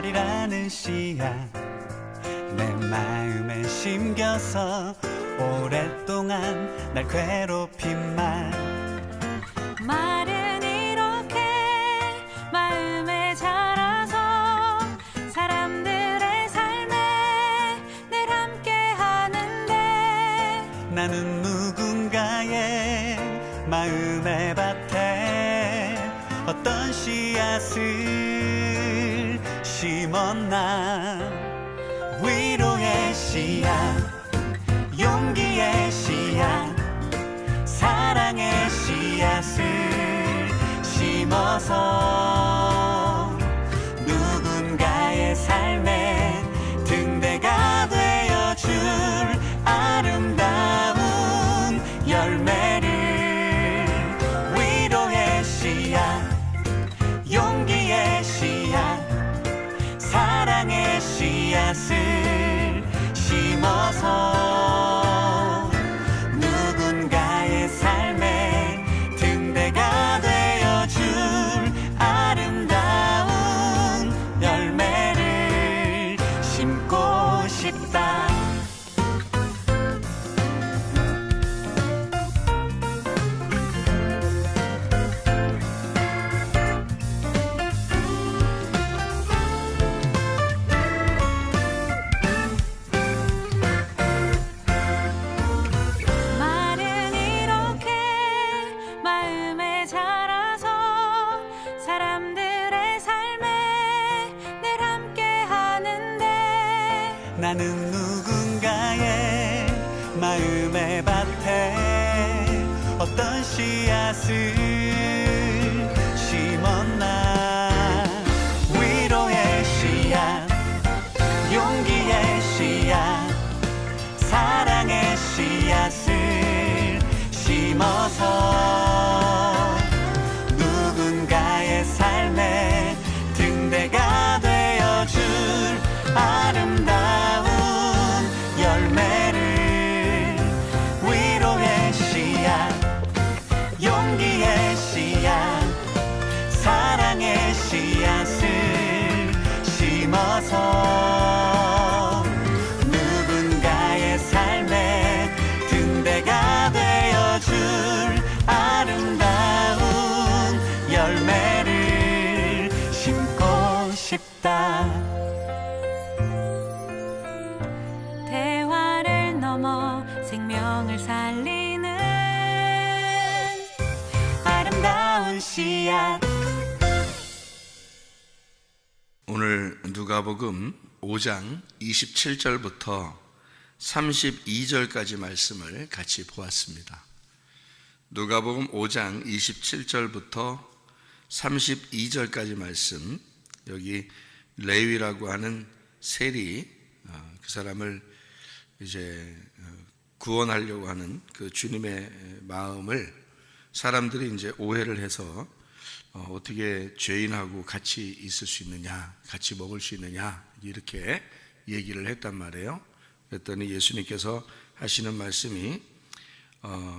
대화라는 씨앗 내 마음에 심겨서 오랫동안 날 괴롭힌 말은 이렇게 마음에 자라서 사람들의 삶에 늘 함께 하는데 나는 누군가의 마음의 밭에 어떤 씨앗을 심었나. 위로의 씨앗, 용기의 씨앗, 사랑의 씨앗을 심어서 누군가의 삶에 등대가 되어줄 아름다운 열매를. 위로의 씨앗, 용기의 씨앗, 사랑의 씨앗을 심어서 누군가의 삶에 등대가 되어줄 아름다운 열매를 심고 싶다. 말은 이렇게 마음에 자라서 사람들의 삶에 늘 함께 하는데 나는 누군가의 마음의 밭에 어떤 씨앗을 심었나. 위로의 씨앗, 용기의 씨앗, 사랑의 씨앗을 심어서 누군가의 삶에 등대가 되어줄 아름다운 열매를. 위로의 씨앗, 용기의 씨앗, 사랑의 씨앗을 심어서 누군가의 삶에 등대가 되어줄 아름다운 열매를 심고 싶다. 대화를 넘어 생명을 살리는 아름다운 씨앗. 오늘 누가복음 5장 27절부터 32절까지 말씀을 같이 보았습니다. 누가복음 5장 27절부터 32절까지 말씀, 여기 레위라고 하는 세리, 그 사람을 이제 구원하려고 하는 그 주님의 마음을 사람들이 이제 오해를 해서 어떻게 죄인하고 같이 있을 수 있느냐, 같이 먹을 수 있느냐, 이렇게 얘기를 했단 말이에요. 그랬더니 예수님께서 하시는 말씀이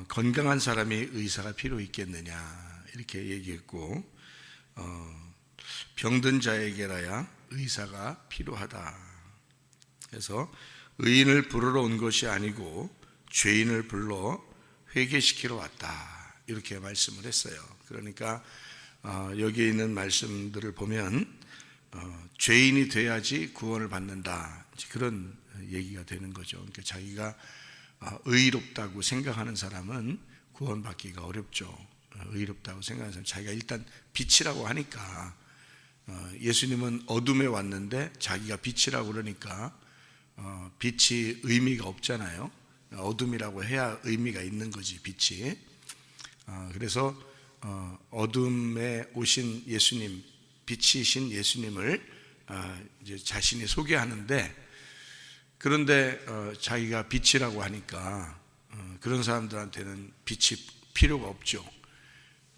건강한 사람이 의사가 필요 있겠느냐, 이렇게 얘기했고, 병든 자에게라야 의사가 필요하다. 그래서 의인을 부르러 온 것이 아니고 죄인을 불러 회개시키러 왔다, 이렇게 말씀을 했어요. 그러니까 여기 있는 말씀들을 보면 죄인이 돼야지 구원을 받는다, 그런 얘기가 되는 거죠. 그러니까 자기가 의롭다고 생각하는 사람은 구원받기가 어렵죠. 의롭다고 생각하는 사람, 자기가 일단 빛이라고 하니까, 예수님은 어둠에 왔는데 자기가 빛이라고 그러니까 빛이 의미가 없잖아요. 어둠이라고 해야 의미가 있는 거지, 빛이. 그래서 어둠에 오신 예수님, 빛이신 예수님을 이제 자신이 소개하는데, 그런데 자기가 빛이라고 하니까 그런 사람들한테는 빛이 필요가 없죠.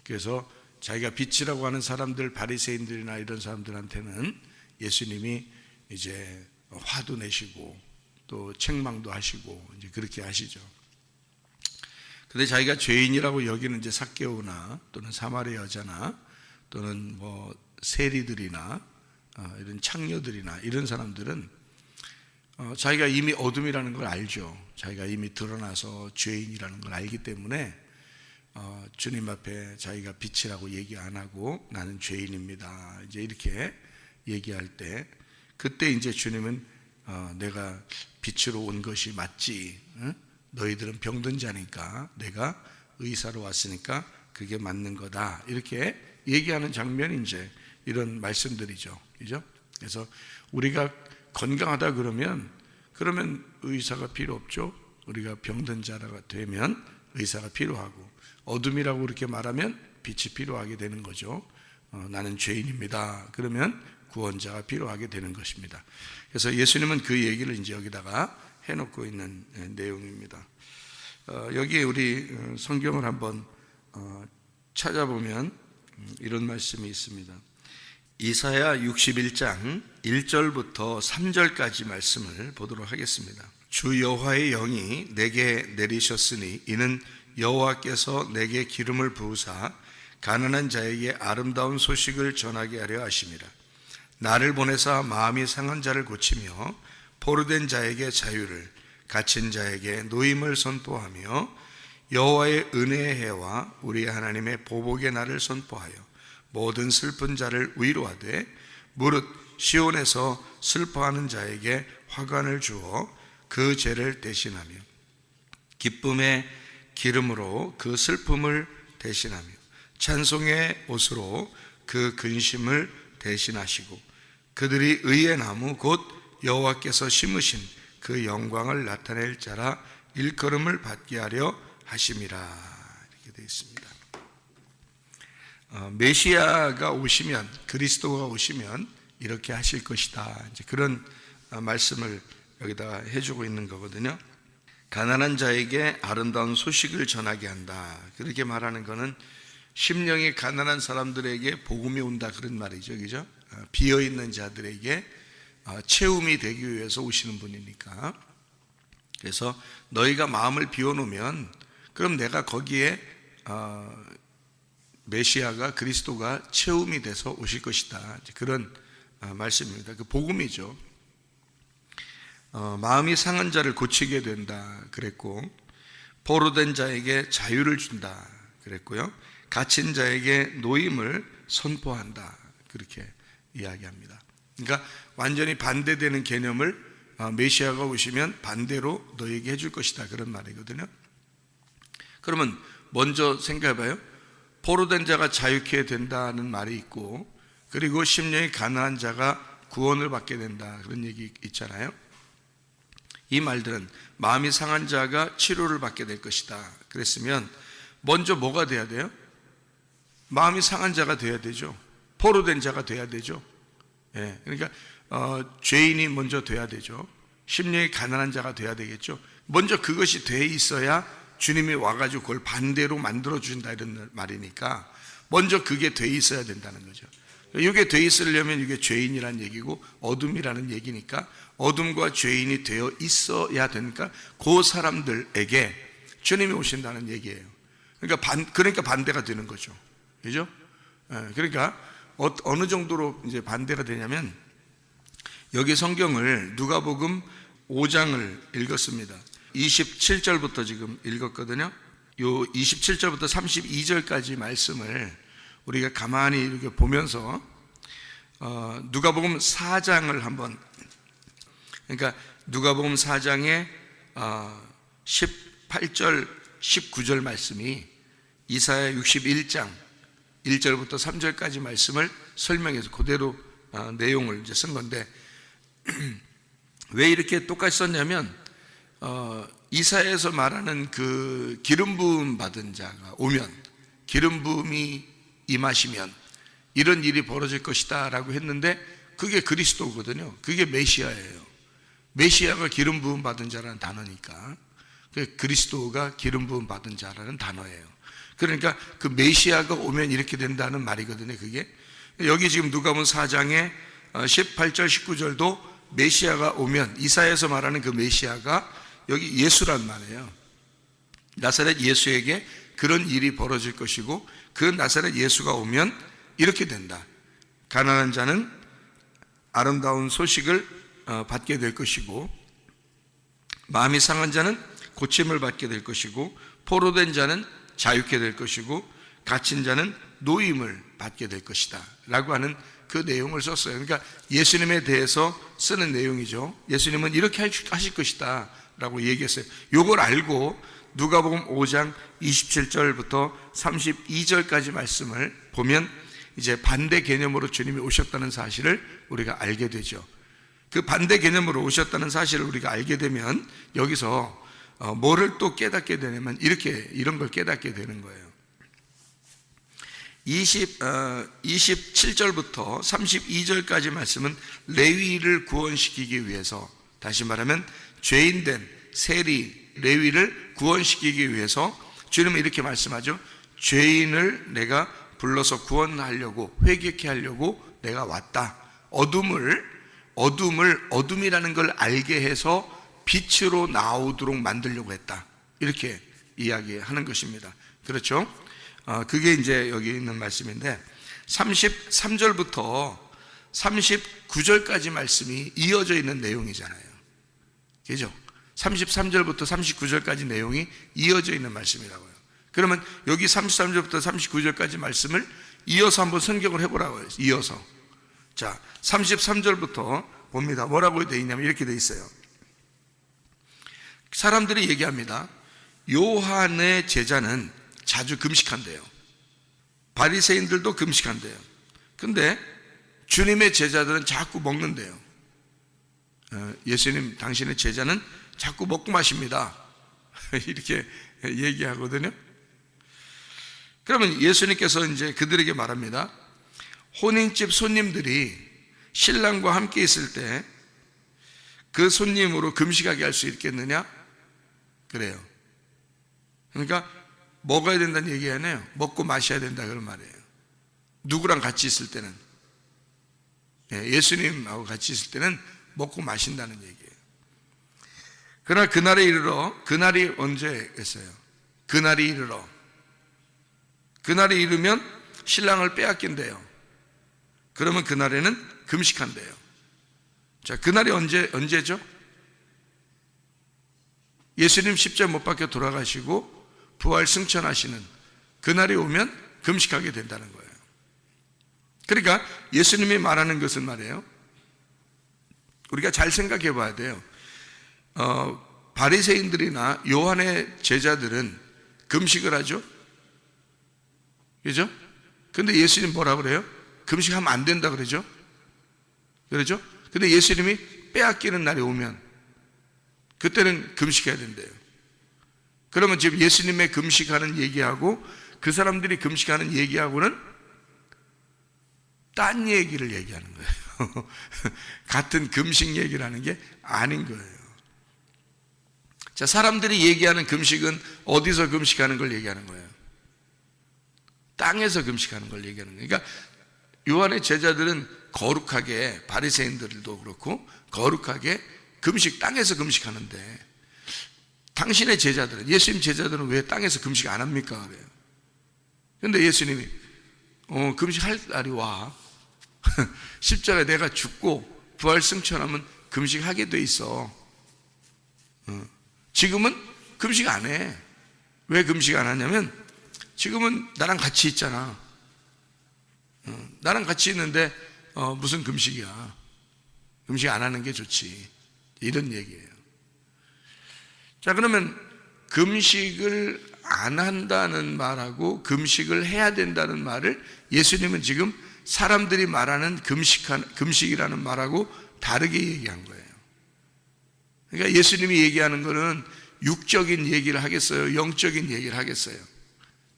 그래서 자기가 빛이라고 하는 사람들, 바리새인들이나 이런 사람들한테는 예수님이 이제 화도 내시고 또 책망도 하시고 이제 그렇게 하시죠. 근데 자기가 죄인이라고 여기는 이제 삭개오나 또는 사마리아 여자나 또는 뭐 세리들이나 이런 창녀들이나 이런 사람들은 자기가 이미 어둠이라는 걸 알죠. 자기가 이미 드러나서 죄인이라는 걸 알기 때문에 주님 앞에 자기가 빛이라고 얘기 안 하고 나는 죄인입니다, 이제 이렇게 얘기할 때, 그때 이제 주님은 내가 빛으로 온 것이 맞지, 응? 너희들은 병든 자니까 내가 의사로 왔으니까 그게 맞는 거다, 이렇게 얘기하는 장면이 이제 이런 말씀들이죠. 그죠? 그래서 우리가 건강하다 그러면 의사가 필요 없죠. 우리가 병든 자가 되면 의사가 필요하고, 어둠이라고 그렇게 말하면 빛이 필요하게 되는 거죠. 나는 죄인입니다, 그러면 구원자가 필요하게 되는 것입니다. 그래서 예수님은 그 얘기를 이제 여기다가 해놓고 있는 내용입니다. 여기에 우리 성경을 한번 찾아보면 이런 말씀이 있습니다. 이사야 61장 1절부터 3절까지 말씀을 보도록 하겠습니다. 주 여호와의 영이 내게 내리셨으니 이는 여호와께서 내게 기름을 부으사 가난한 자에게 아름다운 소식을 전하게 하려 하심이라. 나를 보내사 마음이 상한 자를 고치며 포로된 자에게 자유를, 갇힌 자에게 노임을 선포하며 여호와의 은혜의 해와 우리 하나님의 보복의 날을 선포하여 모든 슬픈 자를 위로하되 무릇 시온에서 슬퍼하는 자에게 화관을 주어 그 죄를 대신하며 기쁨의 기름으로 그 슬픔을 대신하며 찬송의 옷으로 그 근심을 대신하시고 그들이 의의 나무 곧 여호와께서 심으신 그 영광을 나타낼 자라 일컬음을 받게 하려 하심이라, 이렇게 되어 있습니다. 메시아가 오시면, 그리스도가 오시면 이렇게 하실 것이다, 이제 그런 말씀을 여기다가 해주고 있는 거거든요. 가난한 자에게 아름다운 소식을 전하게 한다, 그렇게 말하는 것은 심령이 가난한 사람들에게 복음이 온다, 그런 말이죠. 그죠? 비어있는 자들에게 채움이 되기 위해서 오시는 분이니까. 그래서 너희가 마음을 비워놓으면 그럼 내가 거기에 메시아가, 그리스도가 채움이 돼서 오실 것이다, 그런 말씀입니다. 그 복음이죠. 마음이 상한 자를 고치게 된다 그랬고, 포로된 자에게 자유를 준다 그랬고요, 갇힌 자에게 노임을 선포한다, 그렇게 이야기합니다. 그러니까 완전히 반대되는 개념을 메시아가 오시면 반대로 너에게 해줄 것이다, 그런 말이거든요. 그러면 먼저 생각해봐요. 포로된 자가 자유케 된다는 말이 있고, 그리고 심령이 가난한 자가 구원을 받게 된다, 그런 얘기 있잖아요. 이 말들은 마음이 상한 자가 치료를 받게 될 것이다 그랬으면 먼저 뭐가 돼야 돼요? 마음이 상한 자가 돼야 되죠. 포로된 자가 돼야 되죠. 예, 그러니까 죄인이 먼저 돼야 되죠. 심령이 가난한 자가 돼야 되겠죠. 먼저 그것이 돼 있어야 주님이 와가지고 그걸 반대로 만들어 주신다, 이런 말이니까 먼저 그게 돼 있어야 된다는 거죠. 이게 돼 있으려면 이게 죄인이라는 얘기고 어둠이라는 얘기니까 어둠과 죄인이 되어 있어야 되니까 그 사람들에게 주님이 오신다는 얘기예요. 그러니까 반대가 되는 거죠. 그죠? 그러니까 어느 정도로 이제 반대가 되냐면, 여기 성경을 누가복음 5장을 읽었습니다. 27절부터 지금 읽었거든요. 요 27절부터 32절까지 말씀을 우리가 가만히 이렇게 보면서 누가복음 4장을 한번, 그러니까 누가복음 4장의 18절 19절 말씀이 이사야 61장 1절부터 3절까지 말씀을 설명해서 그대로 내용을 이제 쓴 건데, 왜 이렇게 똑같이 썼냐면 이사야에서 말하는 그 기름 부음 받은 자가 오면, 기름 부음이 임하시면 이런 일이 벌어질 것이다 라고 했는데, 그게 그리스도거든요. 그게 메시아예요. 메시아가 기름 부음 받은 자라는 단어니까 그리스도가 기름 부음 받은 자라는 단어예요. 그러니까 그 메시아가 오면 이렇게 된다는 말이거든요. 그게 여기 지금 누가복음 4장에 18절 19절도 메시아가 오면, 이사야에서 말하는 그 메시아가 여기 예수란 말이에요. 나사렛 예수에게 그런 일이 벌어질 것이고, 그 나사렛 예수가 오면 이렇게 된다. 가난한 자는 아름다운 소식을 받게 될 것이고, 마음이 상한 자는 고침을 받게 될 것이고, 포로된 자는 자유케 될 것이고, 갇힌 자는 노임을 받게 될 것이다 라고 하는 그 내용을 썼어요. 그러니까 예수님에 대해서 쓰는 내용이죠. 예수님은 이렇게 하실 것이다 라고 얘기했어요. 요걸 알고 누가복음 5장 27절부터 32절까지 말씀을 보면 이제 반대 개념으로 주님이 오셨다는 사실을 우리가 알게 되죠. 그 반대 개념으로 오셨다는 사실을 우리가 알게 되면 여기서 뭐를 또 깨닫게 되냐면 이런 걸 깨닫게 되는 거예요. 27절부터 32절까지 말씀은 레위를 구원시키기 위해서, 다시 말하면 죄인된 세리 레위를 구원시키기 위해서 주님은 이렇게 말씀하죠. 죄인을 내가 불러서 구원하려고, 회개케 하려고 내가 왔다. 어둠이라는 걸 알게 해서 빛으로 나오도록 만들려고 했다. 이렇게 이야기하는 것입니다. 그렇죠? 그게 이제 여기 있는 말씀인데 33절부터 39절까지 말씀이 이어져 있는 내용이잖아요. 그죠? 33절부터 39절까지 내용이 이어져 있는 말씀이라고요. 그러면 여기 33절부터 39절까지 말씀을 이어서 한번 성경을 해보라고요. 이어서. 자, 33절부터 봅니다. 뭐라고 되어 있냐면 이렇게 되어 있어요. 사람들이 얘기합니다. 요한의 제자는 자주 금식한대요. 바리새인들도 금식한대요. 근데 주님의 제자들은 자꾸 먹는데요. 예수님 당신의 제자는 자꾸 먹고 마십니다. 이렇게 얘기하거든요. 그러면 예수님께서 이제 그들에게 말합니다. 혼인집 손님들이 신랑과 함께 있을 때 그 손님으로 금식하게 할 수 있겠느냐? 그래요. 그러니까 먹어야 된다는 얘기 아니에요. 먹고 마셔야 된다 그런 말이에요. 누구랑 같이 있을 때는, 예수님하고 같이 있을 때는 먹고 마신다는 얘기예요. 그러나 그날에 이르러, 그날이 언제겠어요? 그날이 이르면 신랑을 빼앗긴대요. 그러면 그날에는 금식한대요. 자, 그날이 언제죠? 예수님 십자가 못 박혀 돌아가시고 부활 승천하시는 그날이 오면 금식하게 된다는 거예요. 그러니까 예수님이 말하는 것은 말이에요, 우리가 잘 생각해 봐야 돼요. 바리새인들이나 요한의 제자들은 금식을 하죠. 그죠? 근데 예수님 뭐라 그래요? 금식하면 안 된다 그러죠? 그러죠? 근데 예수님이 빼앗기는 날이 오면 그때는 금식해야 된대요. 그러면 지금 예수님의 금식하는 얘기하고 그 사람들이 금식하는 얘기하고는 딴 얘기를 얘기하는 거예요. 같은 금식 얘기를 하는 게 아닌 거예요. 자, 사람들이 얘기하는 금식은 어디서 금식하는 걸 얘기하는 거예요? 땅에서 금식하는 걸 얘기하는 거예요. 그러니까 요한의 제자들은 거룩하게, 바리새인들도 그렇고 거룩하게 땅에서 금식하는데, 당신의 제자들은, 예수님 제자들은 왜 땅에서 금식 안 합니까? 그래요. 근데 예수님이 금식할 날이 와. 십자가에 내가 죽고 부활 승천하면 금식하게 돼 있어. 지금은 금식 안 해. 왜 금식 안 하냐면 지금은 나랑 같이 있잖아. 나랑 같이 있는데 무슨 금식이야. 금식 안 하는 게 좋지. 이런 얘기예요. 자, 그러면 금식을 안 한다는 말하고 금식을 해야 된다는 말을 예수님은 지금 사람들이 말하는 금식이라는 말하고 다르게 얘기한 거예요. 그러니까 예수님이 얘기하는 거는 육적인 얘기를 하겠어요? 영적인 얘기를 하겠어요?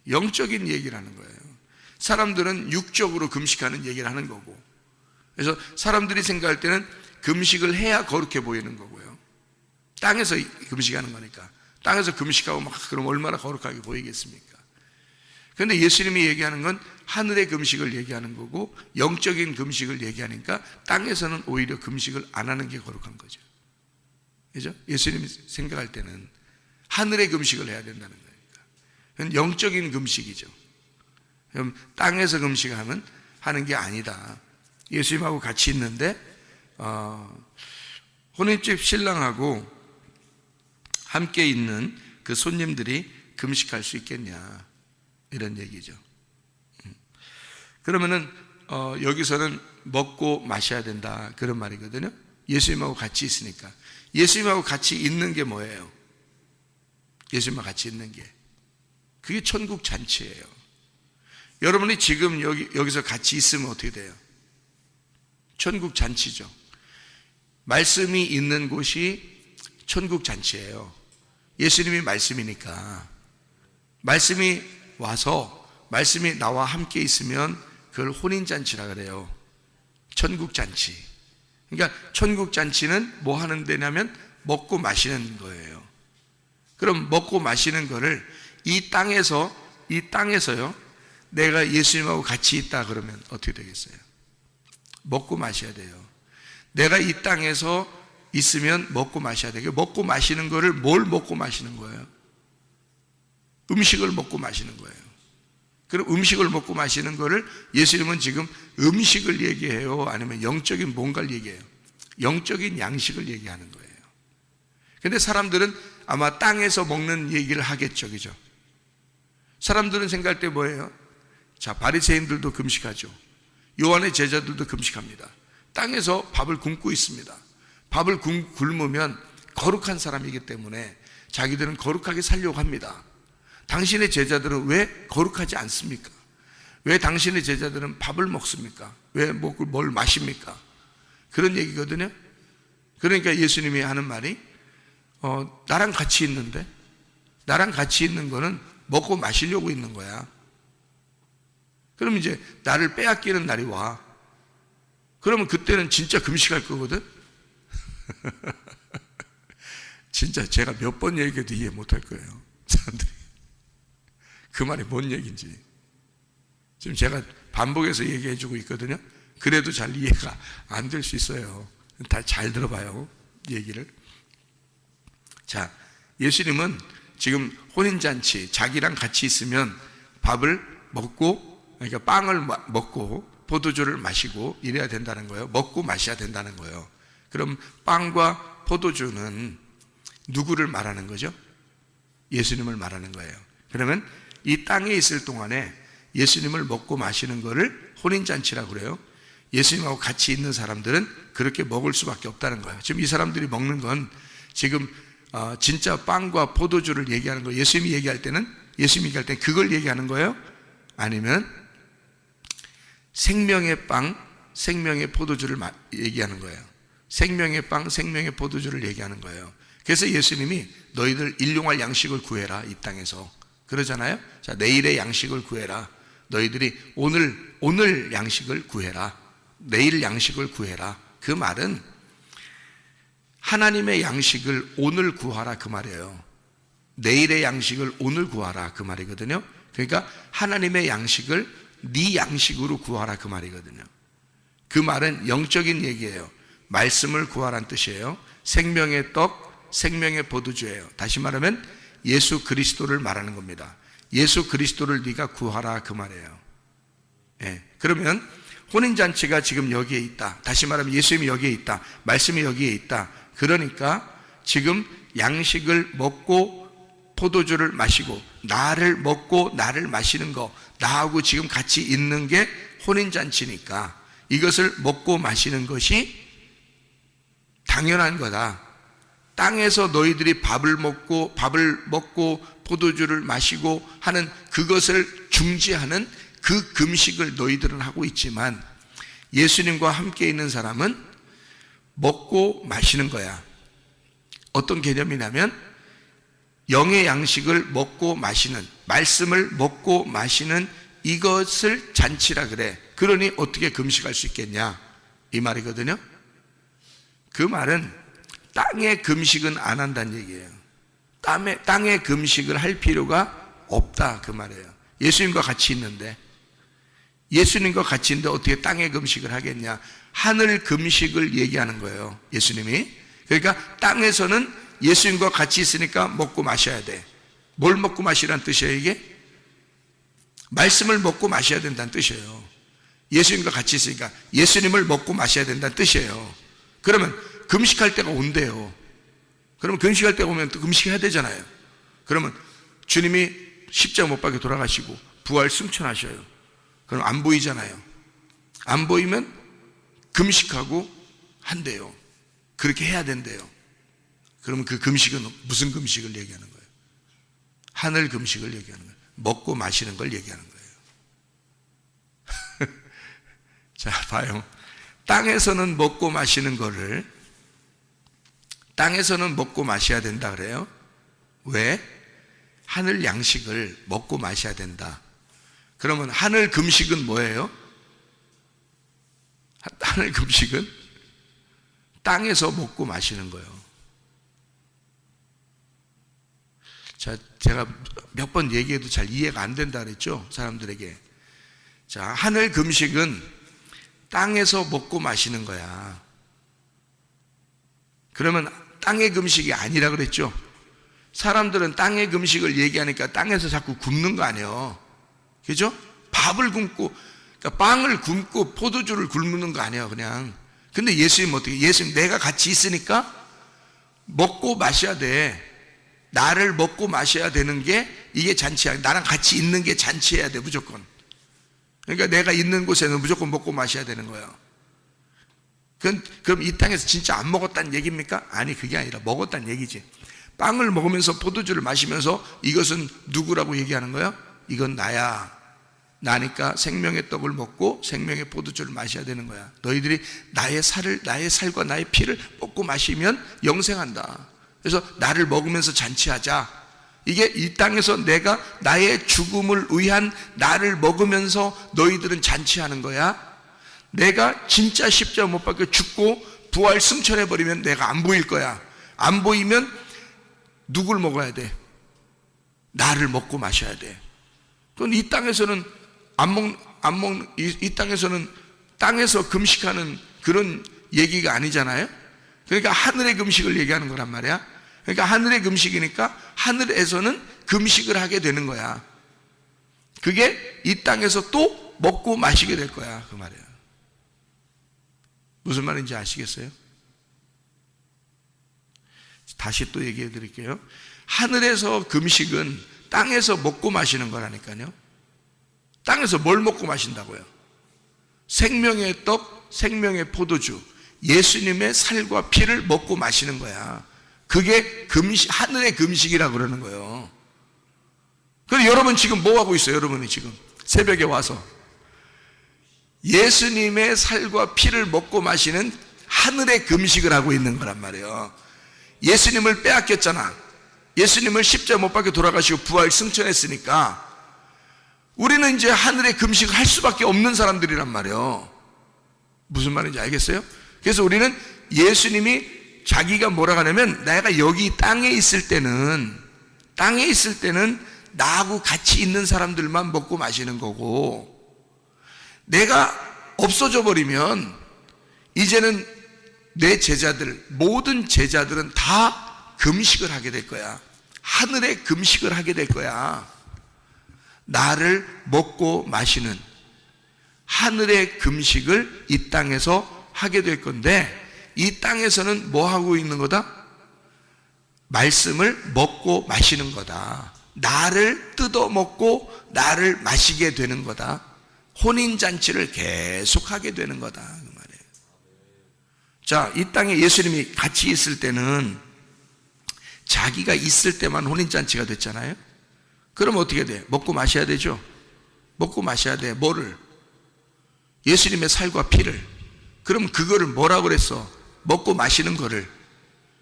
영적인 얘기를 하는 거예요. 사람들은 육적으로 금식하는 얘기를 하는 거고, 그래서 사람들이 생각할 때는 금식을 해야 거룩해 보이는 거고요. 땅에서 금식하는 거니까. 땅에서 금식하고 막 그럼 얼마나 거룩하게 보이겠습니까? 그런데 예수님이 얘기하는 건 하늘의 금식을 얘기하는 거고 영적인 금식을 얘기하니까 땅에서는 오히려 금식을 안 하는 게 거룩한 거죠. 그죠? 예수님이 생각할 때는 하늘의 금식을 해야 된다는 거니까. 그건 영적인 금식이죠. 그럼 땅에서 금식하면 하는 게 아니다. 예수님하고 같이 있는데 혼인집 신랑하고 함께 있는 그 손님들이 금식할 수 있겠냐, 이런 얘기죠. 그러면은 여기서는 먹고 마셔야 된다, 그런 말이거든요. 예수님하고 같이 있으니까. 예수님하고 같이 있는 게 뭐예요? 예수님하고 같이 있는 게, 그게 천국 잔치예요. 여러분이 지금 여기서 같이 있으면 어떻게 돼요? 천국 잔치죠. 말씀이 있는 곳이 천국 잔치예요. 예수님이 말씀이니까. 말씀이 와서 말씀이 나와 함께 있으면 그걸 혼인잔치라 그래요. 천국잔치. 그러니까 천국잔치는 뭐 하는 데냐면 먹고 마시는 거예요. 그럼 먹고 마시는 거를 이 땅에서요, 내가 예수님하고 같이 있다 그러면 어떻게 되겠어요? 먹고 마셔야 돼요. 내가 이 땅에서 있으면 먹고 마셔야 돼요. 먹고 마시는 거를 뭘 먹고 마시는 거예요? 음식을 먹고 마시는 거예요. 그럼 음식을 먹고 마시는 거를 예수님은 지금 음식을 얘기해요? 아니면 영적인 뭔가를 얘기해요? 영적인 양식을 얘기하는 거예요. 근데 사람들은 아마 땅에서 먹는 얘기를 하겠죠, 그죠? 사람들은 생각할 때 뭐예요? 자, 바리새인들도 금식하죠. 요한의 제자들도 금식합니다. 땅에서 밥을 굶고 있습니다. 밥을 굶으면 거룩한 사람이기 때문에 자기들은 거룩하게 살려고 합니다. 당신의 제자들은 왜 거룩하지 않습니까? 왜 당신의 제자들은 밥을 먹습니까? 왜 뭘 마십니까? 그런 얘기거든요. 그러니까 예수님이 하는 말이 나랑 같이 있는데, 나랑 같이 있는 거는 먹고 마시려고 있는 거야. 그럼 이제 나를 빼앗기는 날이 와. 그러면 그때는 진짜 금식할 거거든. 진짜 제가 몇 번 얘기해도 이해 못할 거예요, 사람들이. 그 말이 뭔 얘기인지 지금 제가 반복해서 얘기해 주고 있거든요. 그래도 잘 이해가 안 될 수 있어요. 다 잘 들어봐요, 얘기를. 자, 예수님은 지금 혼인잔치, 자기랑 같이 있으면 밥을 먹고, 그러니까 빵을 먹고 포도주를 마시고 이래야 된다는 거예요. 먹고 마셔야 된다는 거예요. 그럼 빵과 포도주는 누구를 말하는 거죠? 예수님을 말하는 거예요. 그러면 이 땅에 있을 동안에 예수님을 먹고 마시는 거를 혼인잔치라고 그래요. 예수님하고 같이 있는 사람들은 그렇게 먹을 수밖에 없다는 거예요. 지금 이 사람들이 먹는 건 지금 진짜 빵과 포도주를 얘기하는 거예요. 예수님이 얘기할 때는 그걸 얘기하는 거예요? 아니면 생명의 빵, 생명의 포도주를 얘기하는 거예요. 생명의 빵, 생명의 포도주를 얘기하는 거예요. 그래서 예수님이 너희들 일용할 양식을 구해라, 이 땅에서. 그러잖아요. 자, 내일의 양식을 구해라. 너희들이 오늘 양식을 구해라. 내일 양식을 구해라. 그 말은 하나님의 양식을 오늘 구하라, 그 말이에요. 내일의 양식을 오늘 구하라, 그 말이거든요. 그러니까 하나님의 양식을 네 양식으로 구하라, 그 말이거든요. 그 말은 영적인 얘기예요. 말씀을 구하라는 뜻이에요. 생명의 떡, 생명의 포도주예요. 다시 말하면 예수 그리스도를 말하는 겁니다. 예수 그리스도를 네가 구하라, 그 말이에요. 예. 그러면 혼인잔치가 지금 여기에 있다. 다시 말하면 예수님이 여기에 있다. 말씀이 여기에 있다. 그러니까 지금 양식을 먹고 포도주를 마시고 나를 먹고 나를 마시는 거, 나하고 지금 같이 있는 게 혼인잔치니까 이것을 먹고 마시는 것이 당연한 거다. 땅에서 너희들이 밥을 먹고 포도주를 마시고 하는 그것을 중지하는 그 금식을 너희들은 하고 있지만 예수님과 함께 있는 사람은 먹고 마시는 거야. 어떤 개념이냐면 영의 양식을 먹고 마시는, 말씀을 먹고 마시는 이것을 잔치라 그래. 그러니 어떻게 금식할 수 있겠냐, 이 말이거든요. 그 말은 땅의 금식은 안 한다는 얘기예요. 땅의 금식을 할 필요가 없다, 그 말이에요. 예수님과 같이 있는데 어떻게 땅의 금식을 하겠냐. 하늘 금식을 얘기하는 거예요, 예수님이. 그러니까 땅에서는 예수님과 같이 있으니까 먹고 마셔야 돼. 뭘 먹고 마시라는 뜻이에요, 이게? 말씀을 먹고 마셔야 된다는 뜻이에요. 예수님과 같이 있으니까 예수님을 먹고 마셔야 된다는 뜻이에요. 그러면 금식할 때가 온대요. 그러면 금식할 때가 오면 또 금식해야 되잖아요. 그러면 주님이 십자가 못 박혀 돌아가시고 부활 승천하셔요. 그럼 안 보이잖아요. 안 보이면 금식하고 한대요. 그렇게 해야 된대요. 그러면 그 금식은 무슨 금식을 얘기하는 거예요? 하늘 금식을 얘기하는 거예요. 먹고 마시는 걸 얘기하는 거예요. 자, 봐요. 땅에서는 먹고 마시는 거를, 땅에서는 먹고 마셔야 된다 그래요. 왜? 하늘 양식을 먹고 마셔야 된다. 그러면 하늘 금식은 뭐예요? 하늘 금식은 땅에서 먹고 마시는 거예요. 자, 제가 몇 번 얘기해도 잘 이해가 안 된다 그랬죠? 사람들에게. 자, 하늘 금식은 땅에서 먹고 마시는 거야. 그러면 땅의 금식이 아니라 그랬죠? 사람들은 땅의 금식을 얘기하니까 땅에서 자꾸 굶는 거 아니에요. 그죠? 밥을 굶고, 그러니까 빵을 굶고 포도주를 굶는 거 아니에요, 그냥. 근데 예수님 어떻게? 예수님 내가 같이 있으니까 먹고 마셔야 돼. 나를 먹고 마셔야 되는 게 이게 잔치야. 나랑 같이 있는 게 잔치해야 돼, 무조건. 그러니까 내가 있는 곳에는 무조건 먹고 마셔야 되는 거예요. 그럼 이 땅에서 진짜 안 먹었다는 얘기입니까? 아니, 그게 아니라 먹었다는 얘기지. 빵을 먹으면서 포도주를 마시면서 이것은 누구라고 얘기하는 거예요? 이건 나야. 나니까 생명의 떡을 먹고 생명의 포도주를 마셔야 되는 거야. 너희들이 나의 살과 나의 피를 먹고 마시면 영생한다. 그래서 나를 먹으면서 잔치하자. 이게 이 땅에서 내가 나의 죽음을 위한 나를 먹으면서 너희들은 잔치하는 거야. 내가 진짜 십자가 못 박혀 죽고 부활 승천해버리면 내가 안 보일 거야. 안 보이면 누굴 먹어야 돼? 나를 먹고 마셔야 돼. 그건 이 땅에서는 이 땅에서는 땅에서 금식하는 그런 얘기가 아니잖아요. 그러니까 하늘의 금식을 얘기하는 거란 말이야. 그러니까 하늘의 금식이니까 하늘에서는 금식을 하게 되는 거야. 그게 이 땅에서 또 먹고 마시게 될 거야, 그 말이야. 무슨 말인지 아시겠어요? 다시 또 얘기해 드릴게요. 하늘에서 금식은 땅에서 먹고 마시는 거라니까요. 땅에서 뭘 먹고 마신다고요? 생명의 떡, 생명의 포도주, 예수님의 살과 피를 먹고 마시는 거야. 그게 금식, 하늘의 금식이라고 그러는 거예요. 그럼 여러분 지금 뭐 하고 있어요? 여러분이 지금 새벽에 와서 예수님의 살과 피를 먹고 마시는 하늘의 금식을 하고 있는 거란 말이에요. 예수님을 빼앗겼잖아. 예수님을 십자가 못 박혀 돌아가시고 부활 승천했으니까 우리는 이제 하늘의 금식을 할 수밖에 없는 사람들이란 말이에요. 무슨 말인지 알겠어요? 그래서 우리는 예수님이 자기가 뭐라고 하냐면 내가 여기 땅에 있을 때는 나하고 같이 있는 사람들만 먹고 마시는 거고, 내가 없어져 버리면 이제는 내 제자들, 모든 제자들은 다 금식을 하게 될 거야. 하늘의 금식을 하게 될 거야. 나를 먹고 마시는 하늘의 금식을 이 땅에서 하게 될 건데, 이 땅에서는 뭐 하고 있는 거다? 말씀을 먹고 마시는 거다. 나를 뜯어 먹고 나를 마시게 되는 거다. 혼인잔치를 계속 하게 되는 거다, 그 말이에요. 자, 이 땅에 예수님이 같이 있을 때는 자기가 있을 때만 혼인잔치가 됐잖아요. 그럼 어떻게 돼? 먹고 마셔야 되죠. 먹고 마셔야 돼. 뭐를? 예수님의 살과 피를. 그럼 그거를 뭐라고 그랬어? 먹고 마시는 거를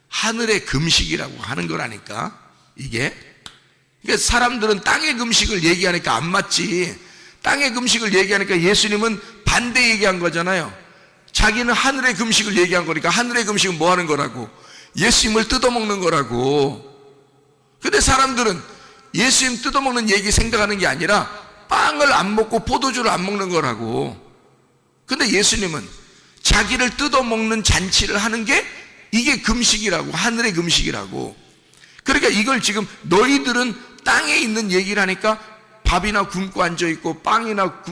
하늘의 금식이라고 하는 거라니까. 이게 그러니까 사람들은 땅의 금식을 얘기하니까 안 맞지. 땅의 금식을 얘기하니까 예수님은 반대 얘기한 거잖아요. 자기는 하늘의 금식을 얘기한 거니까 하늘의 금식은 뭐 하는 거라고? 예수님을 뜯어먹는 거라고. 근데 사람들은 예수님 뜯어먹는 얘기 생각하는 게 아니라 빵을 안 먹고 포도주를 안 먹는 거라고. 근데 예수님은 자기를 뜯어먹는 잔치를 하는 게 이게 금식이라고, 하늘의 금식이라고. 그러니까 이걸 지금 너희들은 땅에 있는 얘기를 하니까 밥이나 굶고 앉아있고 빵이나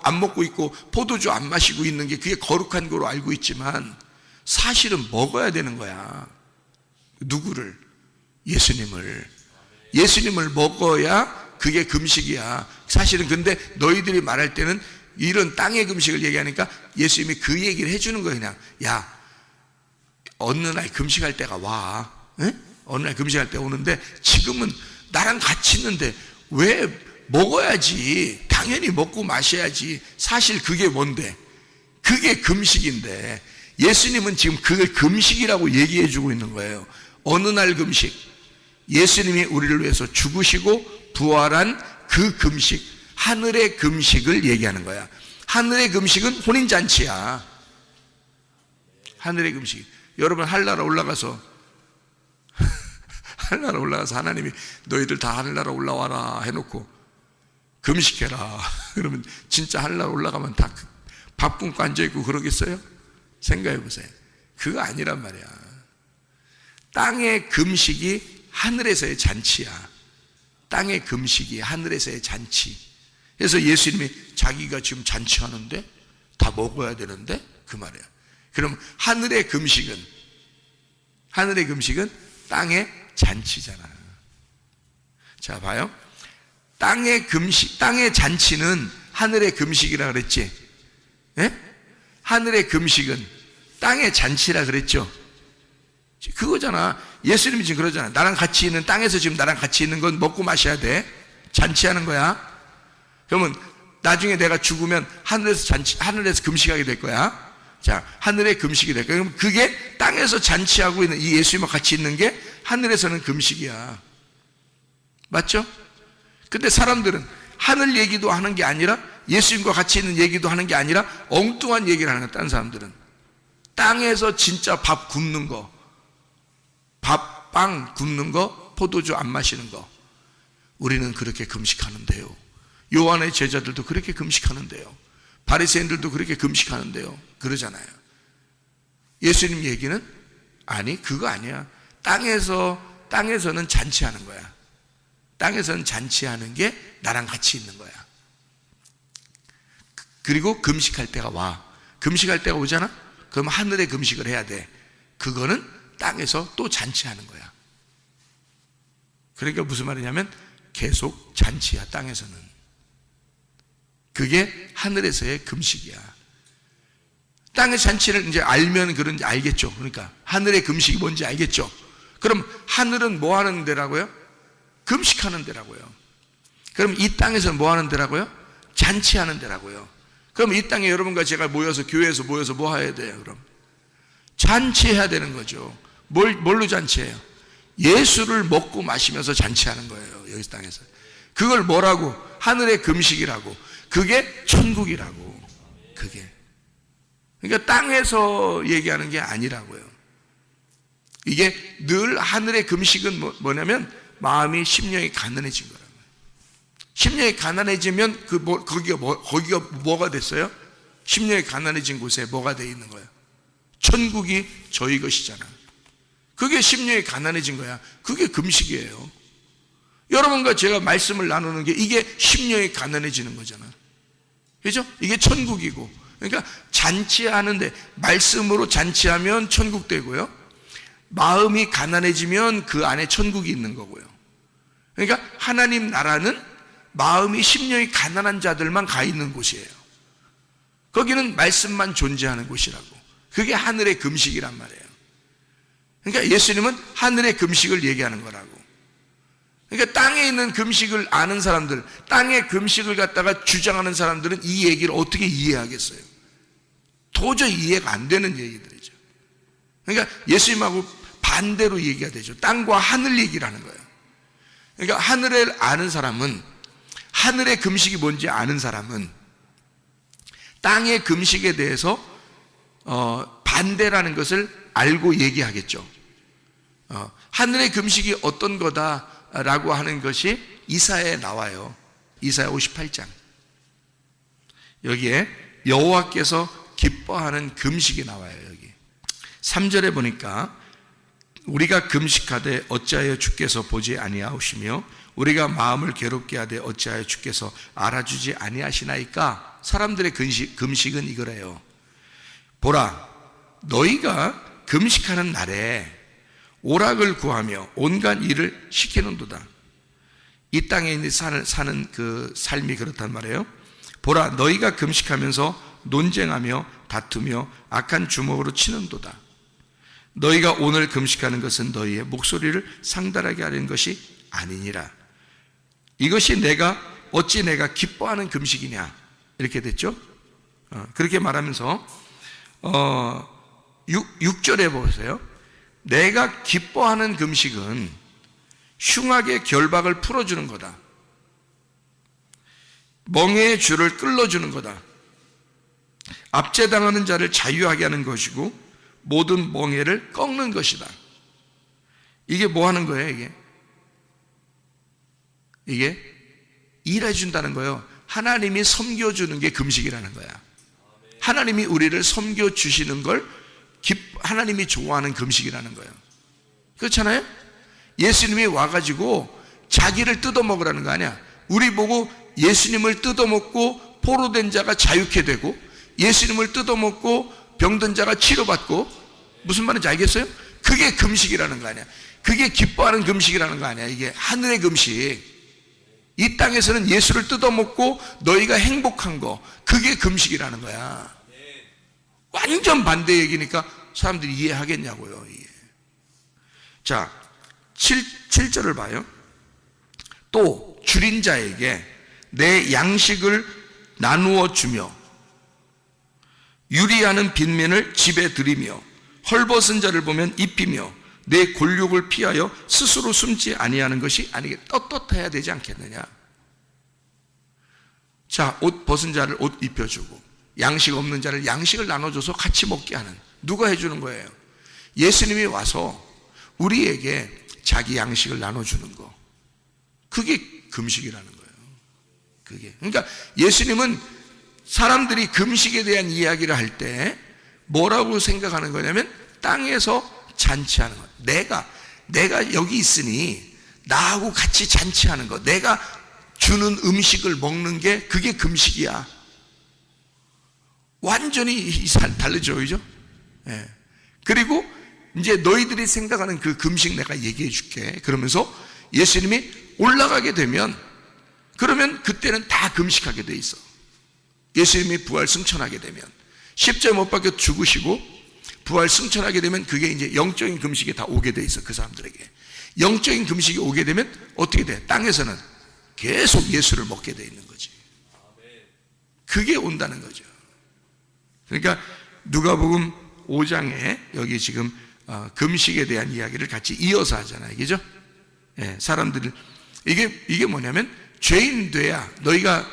안 먹고 있고 포도주 안 마시고 있는 게 그게 거룩한 거로 알고 있지만, 사실은 먹어야 되는 거야. 누구를? 예수님을 먹어야 그게 금식이야. 사실은 근데 너희들이 말할 때는 이런 땅의 금식을 얘기하니까 예수님이 그 얘기를 해주는 거예요. 그냥 야, 어느 날 금식할 때가 와. 에? 어느 날 금식할 때 오는데 지금은 나랑 같이 있는데 왜 먹어야지. 당연히 먹고 마셔야지. 사실 그게 뭔데? 그게 금식인데 예수님은 지금 그걸 금식이라고 얘기해 주고 있는 거예요. 어느 날 금식, 예수님이 우리를 위해서 죽으시고 부활한 그 금식, 하늘의 금식을 얘기하는 거야. 하늘의 금식은 혼인잔치야. 하늘의 금식. 여러분 하늘나라 올라가서 하늘나라 올라가서 하나님이 너희들 다 하늘나라 올라와라 해놓고 금식해라 그러면 진짜 하늘나라 올라가면 다 밥 굶고 앉아있고 그러겠어요? 생각해 보세요. 그거 아니란 말이야. 땅의 금식이 하늘에서의 잔치야. 땅의 금식이 하늘에서의 잔치. 그래서 예수님이 자기가 지금 잔치하는데 다 먹어야 되는데 그 말이야. 그럼 하늘의 금식은 땅의 잔치잖아. 자, 봐요. 땅의 금식, 땅의 잔치는 하늘의 금식이라 그랬지. 예? 하늘의 금식은 땅의 잔치라 그랬죠. 그거잖아. 예수님이 지금 그러잖아. 나랑 같이 있는, 땅에서 지금 나랑 같이 있는 건 먹고 마셔야 돼. 잔치하는 거야. 그러면 나중에 내가 죽으면 하늘에서 금식하게 될 거야. 자, 하늘의 금식이 될 거야. 그럼 그게 땅에서 잔치하고 있는 이 예수님과 같이 있는 게 하늘에서는 금식이야. 맞죠? 근데 사람들은 하늘 얘기도 하는 게 아니라 예수님과 같이 있는 얘기도 하는 게 아니라 엉뚱한 얘기를 하는 거야. 다른 사람들은 땅에서 진짜 밥 굽는 거, 밥빵 굽는 거, 포도주 안 마시는 거, 우리는 그렇게 금식하는데요. 요한의 제자들도 그렇게 금식하는데요. 바리새인들도 그렇게 금식하는데요. 그러잖아요. 예수님 얘기는 아니, 그거 아니야. 땅에서는 잔치하는 거야. 땅에서는 잔치하는 게 나랑 같이 있는 거야. 그리고 금식할 때가 와. 금식할 때가 오잖아? 그럼 하늘의 금식을 해야 돼. 그거는 땅에서 또 잔치하는 거야. 그러니까 무슨 말이냐면 계속 잔치야, 땅에서는. 그게 하늘에서의 금식이야. 땅의 잔치를 이제 알면 그런지 알겠죠. 그러니까 하늘의 금식이 뭔지 알겠죠. 그럼 하늘은 뭐 하는 데라고요? 금식하는 데라고요. 그럼 이 땅에서는 뭐 하는 데라고요? 잔치하는 데라고요. 그럼 이 땅에 여러분과 제가 모여서, 교회에서 모여서 뭐 해야 돼요? 그럼 잔치해야 되는 거죠. 뭘로 잔치해요? 예수를 먹고 마시면서 잔치하는 거예요. 여기 땅에서. 그걸 뭐라고? 하늘의 금식이라고. 그게 천국이라고. 그게. 그러니까 땅에서 얘기하는 게 아니라고요. 이게 늘 하늘의 금식은 뭐냐면 마음이 심령이 가난해진 거라고요. 심령이 가난해지면 거기가 뭐가 됐어요? 심령이 가난해진 곳에 뭐가 돼 있는 거예요? 천국이 저희 것이잖아. 그게 심령이 가난해진 거야. 그게 금식이에요. 여러분과 제가 말씀을 나누는 게 이게 심령이 가난해지는 거잖아. 그죠? 이게 천국이고. 그러니까 잔치하는데, 말씀으로 잔치하면 천국 되고요. 마음이 가난해지면 그 안에 천국이 있는 거고요. 그러니까 하나님 나라는 마음이 심령이 가난한 자들만 가 있는 곳이에요. 거기는 말씀만 존재하는 곳이라고. 그게 하늘의 금식이란 말이에요. 그러니까 예수님은 하늘의 금식을 얘기하는 거라고. 그러니까 땅에 있는 금식을 아는 사람들, 땅의 금식을 갖다가 주장하는 사람들은 이 얘기를 어떻게 이해하겠어요? 도저히 이해가 안 되는 얘기들이죠. 그러니까 예수님하고 반대로 얘기가 되죠. 땅과 하늘 얘기를 하는 거예요. 그러니까 하늘을 아는 사람은, 하늘의 금식이 뭔지 아는 사람은 땅의 금식에 대해서 반대라는 것을 알고 얘기하겠죠. 하늘의 금식이 어떤 거다라고 하는 것이 이사야에 나와요. 이사야 58장. 여기에 여호와께서 기뻐하는 금식이 나와요. 여기 3절에 보니까 우리가 금식하되 어찌하여 주께서 보지 아니하시며 우리가 마음을 괴롭게 하되 어찌하여 주께서 알아주지 아니하시나이까. 사람들의 금식은 이거래요. 보라, 너희가 금식하는 날에 오락을 구하며 온갖 일을 시키는도다. 이 땅에 사는 그 삶이 그렇단 말이에요. 보라, 너희가 금식하면서 논쟁하며 다투며 악한 주먹으로 치는도다. 너희가 오늘 금식하는 것은 너희의 목소리를 상달하게 하려는 것이 아니니라. 이것이 어찌 내가 기뻐하는 금식이냐, 이렇게 됐죠. 그렇게 말하면서 6절에 보세요. 내가 기뻐하는 금식은 흉악의 결박을 풀어주는 거다. 멍에의 줄을 끌어주는 거다. 압제당하는 자를 자유하게 하는 것이고 모든 멍에를 꺾는 것이다. 이게 뭐 하는 거예요? 이게 일해준다는 거예요. 하나님이 섬겨주는 게 금식이라는 거야. 하나님이 우리를 섬겨주시는 걸 하나님이 좋아하는 금식이라는 거예요. 그렇잖아요? 예수님이 와가지고 자기를 뜯어먹으라는 거 아니야. 우리 보고 예수님을 뜯어먹고 포로된 자가 자유케 되고 예수님을 뜯어먹고 병든 자가 치료받고, 무슨 말인지 알겠어요? 그게 금식이라는 거 아니야. 그게 기뻐하는 금식이라는 거 아니야. 이게 하늘의 금식. 이 땅에서는 예수를 뜯어먹고 너희가 행복한 거, 그게 금식이라는 거야. 완전 반대 얘기니까 사람들이 이해하겠냐고요. 이해. 자, 7절을 봐요. 또 줄인 자에게 내 양식을 나누어 주며 유리하는 빈민을 집에 들이며 헐벗은 자를 보면 입히며 내 곤욕을 피하여 스스로 숨지 아니하는 것이 아니게 떳떳해야 되지 않겠느냐. 자, 옷 벗은 자를 옷 입혀주고 양식 없는 자를 양식을 나눠줘서 같이 먹게 하는, 누가 해주는 거예요? 예수님이 와서 우리에게 자기 양식을 나눠주는 거, 그게 금식이라는 거예요. 그러니까 예수님은 사람들이 금식에 대한 이야기를 할 때 뭐라고 생각하는 거냐면 땅에서 잔치하는 것. 내가 여기 있으니 나하고 같이 잔치하는 것, 내가 주는 음식을 먹는 게 그게 금식이야. 완전히 다르죠, 그죠? 예. 그리고 이제 너희들이 생각하는 그 금식 내가 얘기해 줄게. 그러면서 예수님이 올라가게 되면, 그러면 그때는 다 금식하게 돼 있어. 예수님이 부활 승천하게 되면, 십자가에 못 박혀 죽으시고 부활 승천하게 되면 그게 이제 영적인 금식이 다 오게 돼 있어. 그 사람들에게 영적인 금식이 오게 되면 어떻게 돼? 땅에서는 계속 예수를 먹게 돼 있는 거지. 그게 온다는 거죠. 그러니까 누가복음 5장에 여기 지금 금식에 대한 이야기를 같이 이어서 하잖아요, 그죠? 예, 사람들을 이게 뭐냐면 죄인 돼야, 너희가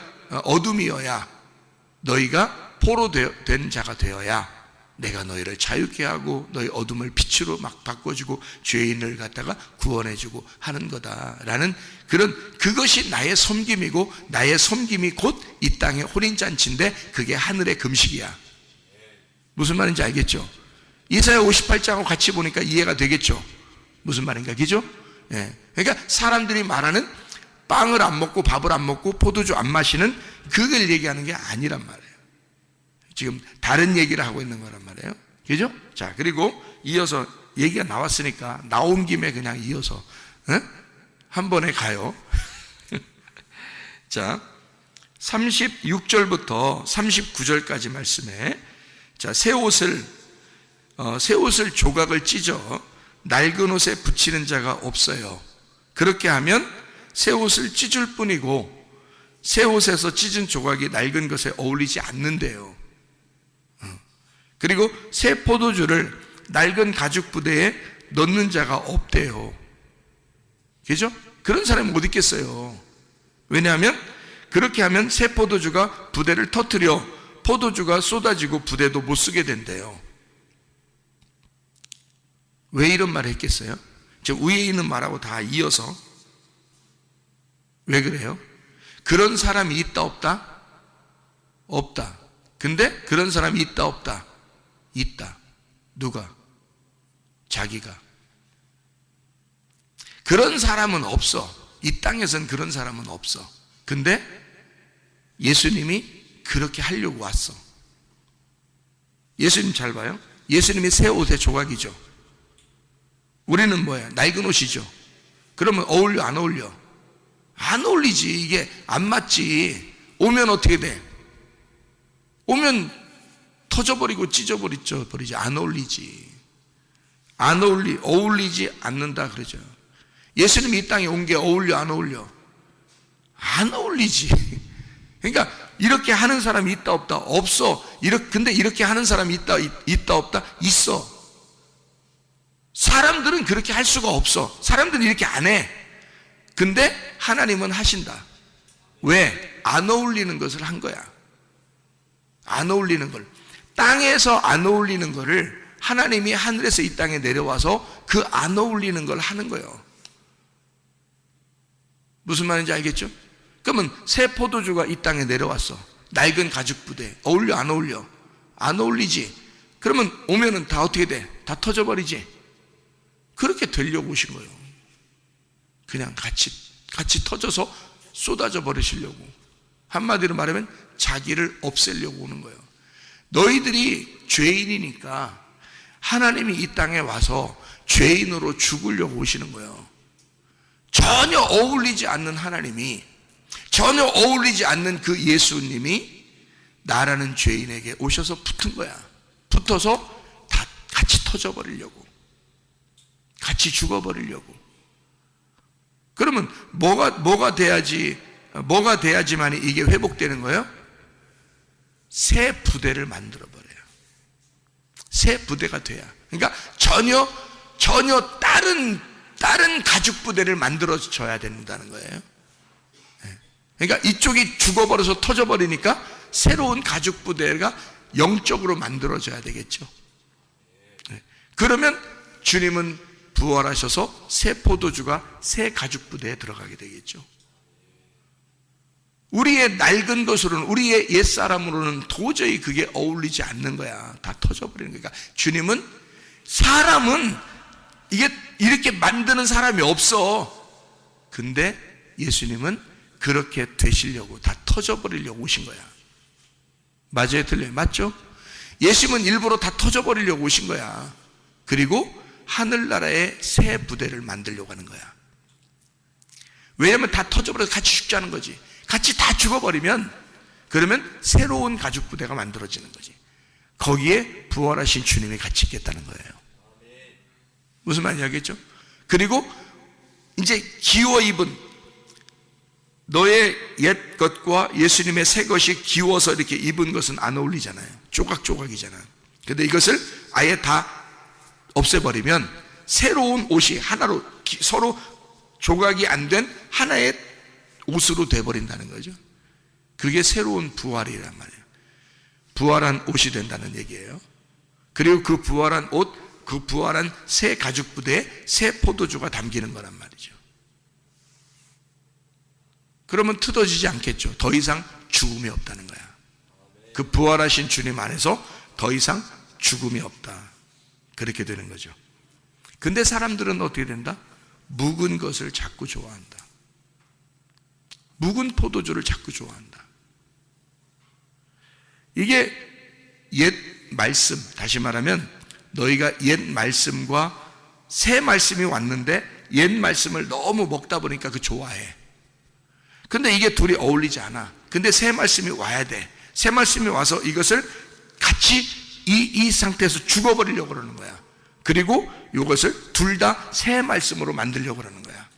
어둠이어야, 너희가 포로된 자가 되어야 내가 너희를 자유케 하고 너희 어둠을 빛으로 막 바꿔주고 죄인을 갖다가 구원해주고 하는 거다라는 그것이 나의 섬김이고, 나의 섬김이 곧 이 땅의 혼인잔치인데 그게 하늘의 금식이야. 무슨 말인지 알겠죠? 이사야 58장하고 같이 보니까 이해가 되겠죠? 무슨 말인가, 그죠? 예. 그러니까 사람들이 말하는 빵을 안 먹고 밥을 안 먹고 포도주 안 마시는 그걸 얘기하는 게 아니란 말이에요. 지금 다른 얘기를 하고 있는 거란 말이에요. 그죠? 자, 그리고 이어서 얘기가 나왔으니까 나온 김에 그냥 이어서 한 번에 가요. 자, 36절부터 39절까지 말씀에, 자, 새 옷을 조각을 찢어 낡은 옷에 붙이는 자가 없어요. 그렇게 하면 새 옷을 찢을 뿐이고 새 옷에서 찢은 조각이 낡은 것에 어울리지 않는데요. 그리고 새 포도주를 낡은 가죽 부대에 넣는 자가 없대요. 그죠? 그런 사람이 못 있겠어요. 왜냐하면 그렇게 하면 새 포도주가 부대를 터뜨려 포도주가 쏟아지고 부대도 못 쓰게 된대요. 왜 이런 말을 했겠어요? 저 위에 있는 말하고 다 이어서. 왜 그래요? 그런 사람이 있다 없다? 없다. 근데 그런 사람이 있다 없다? 있다. 누가? 자기가. 그런 사람은 없어. 이 땅에선 그런 사람은 없어. 근데 예수님이 그렇게 하려고 왔어. 예수님 잘 봐요. 예수님이 새 옷의 조각이죠. 우리는 뭐야? 낡은 옷이죠. 그러면 어울려 안 어울려? 안 어울리지. 이게 안 맞지. 오면 어떻게 돼? 오면 터져버리고 찢어버리죠. 버리지. 안 어울리지. 어울리지 않는다 그러죠. 예수님이 이 땅에 온 게 어울려 안 어울려? 안 어울리지. 그러니까 이렇게 하는 사람이 있다 없다? 없어. 근데 이렇게 하는 사람이 있다 없다? 있어. 사람들은 그렇게 할 수가 없어. 사람들은 이렇게 안 해. 근데 하나님은 하신다. 왜? 안 어울리는 것을 한 거야. 안 어울리는 걸. 땅에서 안 어울리는 거를 하나님이 하늘에서 이 땅에 내려와서 그 안 어울리는 걸 하는 거예요. 무슨 말인지 알겠죠? 그러면 새 포도주가 이 땅에 내려왔어. 낡은 가죽 부대. 어울려 안 어울려? 안 어울리지. 그러면 오면은 다 어떻게 돼? 다 터져버리지. 그렇게 되려고 오신 거예요. 그냥 같이 터져서 쏟아져 버리시려고. 한마디로 말하면 자기를 없애려고 오는 거예요. 너희들이 죄인이니까 하나님이 이 땅에 와서 죄인으로 죽으려고 오시는 거예요. 전혀 어울리지 않는 하나님이, 전혀 어울리지 않는 그 예수님이 나라는 죄인에게 오셔서 붙은 거야. 붙어서 다 같이 터져버리려고, 같이 죽어버리려고. 그러면 뭐가 돼야지만이 이게 회복되는 거예요? 새 부대를 만들어버려요. 새 부대가 돼야. 그러니까 전혀 다른 가죽 부대를 만들어줘야 된다는 거예요. 그러니까 이쪽이 죽어버려서 터져버리니까 새로운 가죽 부대가 영적으로 만들어져야 되겠죠. 그러면 주님은 부활하셔서 새 포도주가 새 가죽 부대에 들어가게 되겠죠. 우리의 낡은 것으로는, 우리의 옛사람으로는 도저히 그게 어울리지 않는 거야. 다 터져버리는 거니까. 주님은, 사람은 이게 이렇게 만드는 사람이 없어. 근데 예수님은 그렇게 되시려고, 다 터져버리려고 오신 거야. 맞아요? 틀려요? 맞죠? 예수님은 일부러 다 터져버리려고 오신 거야. 그리고 하늘나라의 새 부대를 만들려고 하는 거야. 왜냐하면 다 터져버려서 같이 죽자는 거지. 같이 다 죽어버리면, 그러면 새로운 가죽 부대가 만들어지는 거지. 거기에 부활하신 주님이 같이 있겠다는 거예요. 무슨 말인지 알겠죠? 그리고 이제 기워 입은, 너의 옛 것과 예수님의 새 것이 기워서 이렇게 입은 것은 안 어울리잖아요. 조각조각이잖아요. 근데 이것을 아예 다 없애버리면 새로운 옷이 하나로, 서로 조각이 안 된 하나의 옷으로 돼버린다는 거죠. 그게 새로운 부활이란 말이에요. 부활한 옷이 된다는 얘기예요. 그리고 그 부활한 옷, 그 부활한 새 가죽 부대에 새 포도주가 담기는 거란 말이죠. 그러면 틀어지지 않겠죠. 더 이상 죽음이 없다는 거야. 그 부활하신 주님 안에서 더 이상 죽음이 없다. 그렇게 되는 거죠. 근데 사람들은 어떻게 된다? 묵은 것을 자꾸 좋아한다. 묵은 포도주를 자꾸 좋아한다. 이게 옛 말씀, 다시 말하면 너희가 옛 말씀과 새 말씀이 왔는데 옛 말씀을 너무 먹다 보니까 그 좋아해. 근데 이게 둘이 어울리지 않아. 근데 새 말씀이 와야 돼. 새 말씀이 와서 이것을 같이 이 상태에서 죽어버리려고 그러는 거야. 그리고 이것을 둘 다 새 말씀으로 만들려고 그러는 거야.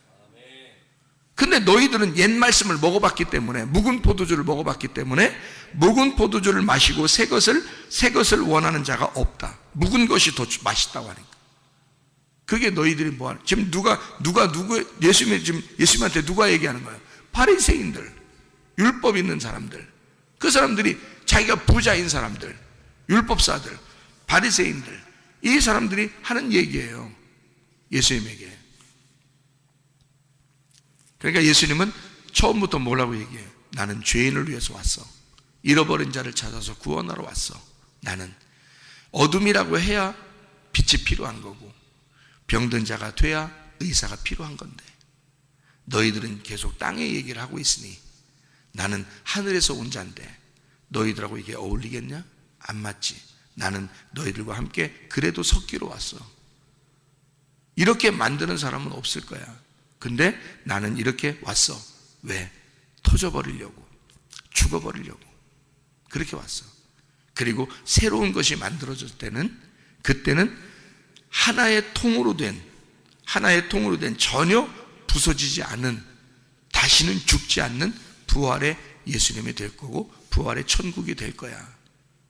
근데 너희들은 옛 말씀을 먹어봤기 때문에, 묵은 포도주를 먹어봤기 때문에 묵은 포도주를 마시고 새 것을 원하는 자가 없다. 묵은 것이 더 맛있다고 하니까. 그게 너희들이 뭐하는, 지금 예수님한테 누가 얘기하는 거예요? 바리새인들, 율법 있는 사람들, 그 사람들이 자기가 부자인 사람들, 율법사들, 바리새인들, 이 사람들이 하는 얘기예요. 예수님에게. 그러니까 예수님은 처음부터 뭐라고 얘기해요? 나는 죄인을 위해서 왔어. 잃어버린 자를 찾아서 구원하러 왔어. 나는 어둠이라고 해야 빛이 필요한 거고, 병든 자가 돼야 의사가 필요한 건데, 너희들은 계속 땅의 얘기를 하고 있으니 나는 하늘에서 온 자인데 너희들하고 이게 어울리겠냐? 안 맞지. 나는 너희들과 함께 그래도 섞기로 왔어. 이렇게 만드는 사람은 없을 거야. 근데 나는 이렇게 왔어. 왜? 터져버리려고, 죽어버리려고 그렇게 왔어. 그리고 새로운 것이 만들어질 때는, 그때는 하나의 통으로 된 전혀 부서지지 않은, 다시는 죽지 않는 부활의 예수님이 될 거고 부활의 천국이 될 거야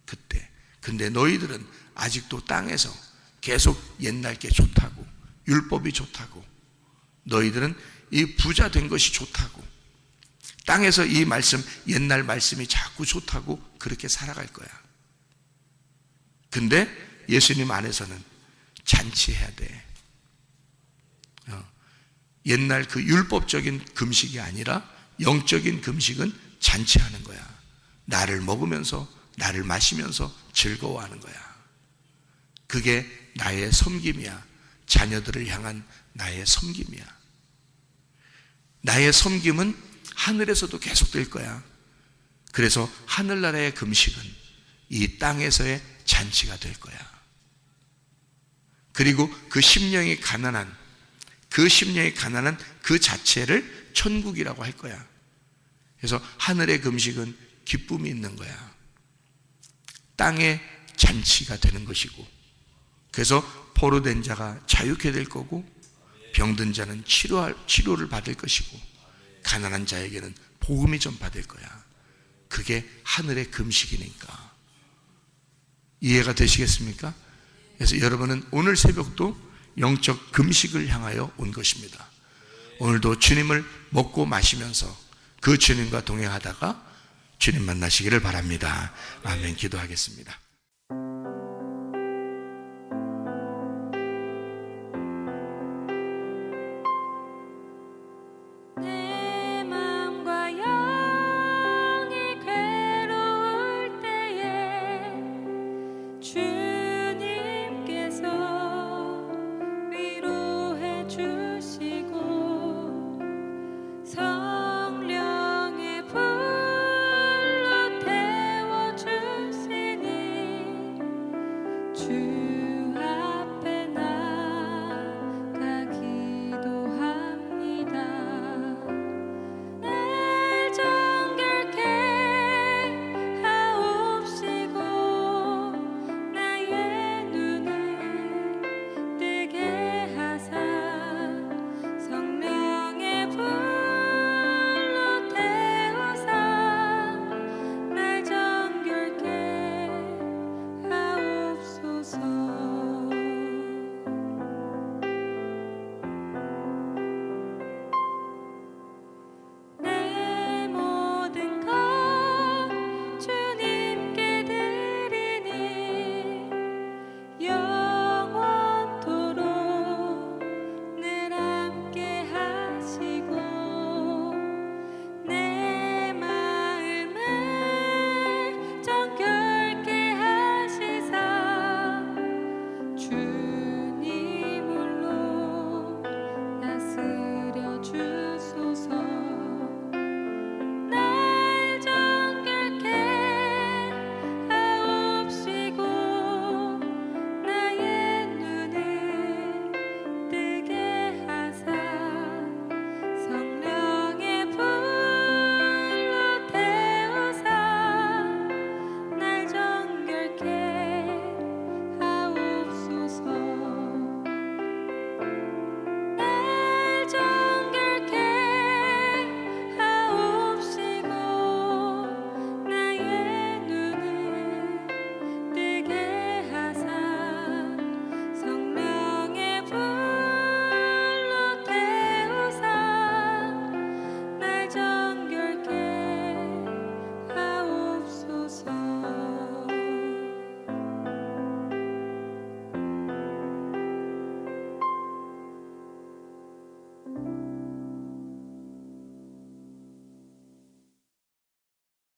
그때. 근데 너희들은 아직도 땅에서 계속 옛날 게 좋다고, 율법이 좋다고, 너희들은 이 부자 된 것이 좋다고, 땅에서 이 말씀, 옛날 말씀이 자꾸 좋다고 그렇게 살아갈 거야. 근데 예수님 안에서는 잔치해야 돼. 옛날 그 율법적인 금식이 아니라 영적인 금식은 잔치하는 거야. 나를 먹으면서, 나를 마시면서 즐거워하는 거야. 그게 나의 섬김이야. 자녀들을 향한 나의 섬김이야. 나의 섬김은 하늘에서도 계속될 거야. 그래서 하늘나라의 금식은 이 땅에서의 잔치가 될 거야. 그리고 그 심령이 가난한 그 자체를 천국이라고 할 거야. 그래서 하늘의 금식은 기쁨이 있는 거야. 땅의 잔치가 되는 것이고, 그래서 포로된 자가 자유케 될 거고, 병든 자는 치료를 받을 것이고, 가난한 자에게는 복음이 전파될 거야. 그게 하늘의 금식이니까. 이해가 되시겠습니까? 그래서 여러분은 오늘 새벽도 영적 금식을 향하여 온 것입니다. 오늘도 주님을 먹고 마시면서 그 주님과 동행하다가 주님 만나시기를 바랍니다. 아멘. 기도하겠습니다.